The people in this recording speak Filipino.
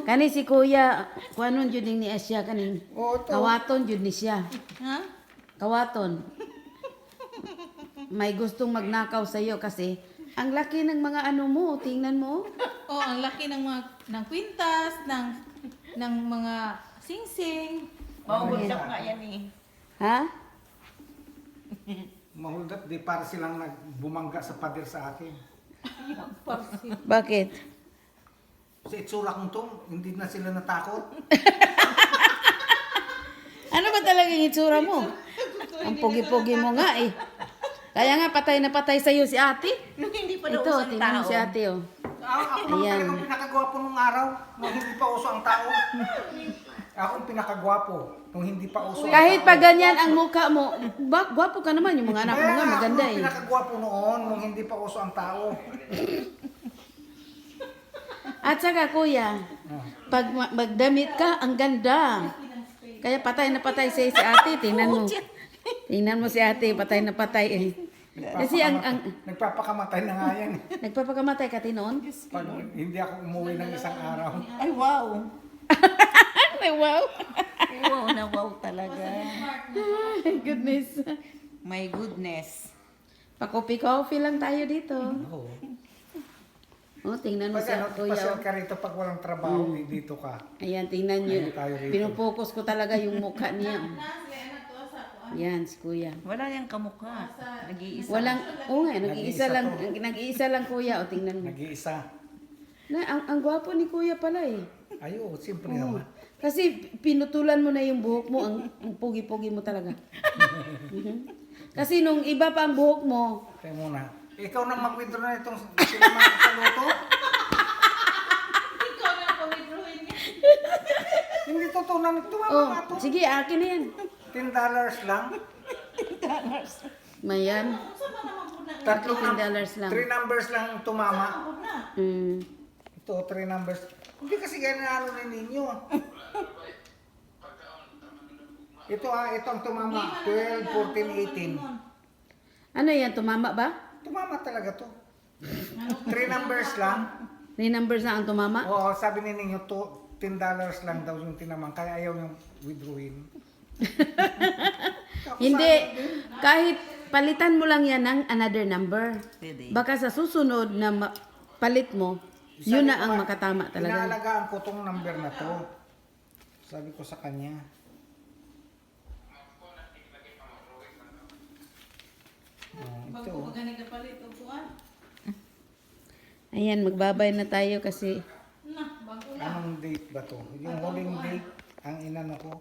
Kani si Kuya, kuanon jud ni Asya kaning. Oo, to. Kawaton jud ni siya. Ha? Kawaton. May gustong magnakaw sa iyo kasi ang laki ng mga ano mo, tingnan mo. Oh, ang laki ng mga kwintas, ng mga singsing. Mahuldak nga yan eh. Ha? Mahuldak, di para silang nagbumangga sa pader sa akin. Bakit? Sa itsura kong to, hindi na sila natakot. Ano ba talaga yung itsura mo? Ang pogi-pogi mo nga eh. Kaya nga patay na patay sa iyo si ate. Nung hindi pa daw Ito, usang tingnan mo tao. si ate oh. Ako naman Ayan. talagang pinakagwapo nung araw, nung hindi pa uso ang tao. Ako ang pinakagwapo, nung hindi pa uso ang Kahit tao. pa ganyan ang mukha mo, gwapo ka naman, yung mga anak mo nga maganda Ako ang eh. pinakagwapo noon, nung hindi pa uso ang tao. At saka kuya, pag magdamit ka, ang ganda. Kaya patay na patay si ate, tingnan mo. Tingnan mo si ate, patay na patay eh. Kasi ang Nagpapakamatay na nga yan. nagpapakamatay ka tinoon. Pag hindi ako umuwi ng isang araw. Ay, wow. Ay, wow. Wow na wow talaga. My goodness. My goodness. Pa-coffee lang tayo dito. Oo. Oh, tingnan mo Pag si ano, kuya. pasyal ka rito pag walang trabaho, dito ka. Ayan, tingnan niyo. Ayun tayo rito. Pinupokus ko talaga yung mukha niya. Yan, si kuya. Wala yung kamukha. Nag-iisa. Walang, oo nga, nag-iisa Nag-iisa lang, to. nag-iisa lang kuya. O, tingnan mo. Nag-iisa. Na, ang gwapo ni kuya pala eh. Ayo, siyempre Oo. naman. Kasi pinutulan mo na yung buhok mo, ang pogi-pogi mo talaga. Mhm. Kasi nung iba pa ang buhok mo, Kaya muna. Ikaw nang mag-withdraw na itong sinama ko sa loto. Ikaw na pawidruhin niya. Hindi totoo na tumama oh, nga to. sige, akin na yan. $10 lang. Mayan, Tatlong $10 lang. 3 numbers lang tumama. Mm. Ito, 3 numbers. Hindi kasi ganyan ano na ninyo. Ito ang tumama. 12, 14, 18. Ano yan, tumama ba? Tumama talaga to. 3 numbers lang. 3 numbers na ang tumama? Oo, sabi ni ninyo, $10 lang daw yung tinamang. Kaya ayaw yung withdrawin. Tapos Hindi, sabi din, kahit palitan mo lang yan ng another number. Pwede. Baka sa susunod na palit mo, yun sabi na ko ang nga, makatama talaga. Inaalagaan ko tong number na to. Sabi ko sa kanya. Pag Ito. gani ka palit o kuan. Ayan, magbabay na tayo kasi Na, bago na. Anong date ba to? Yung huling date, ang inano ko.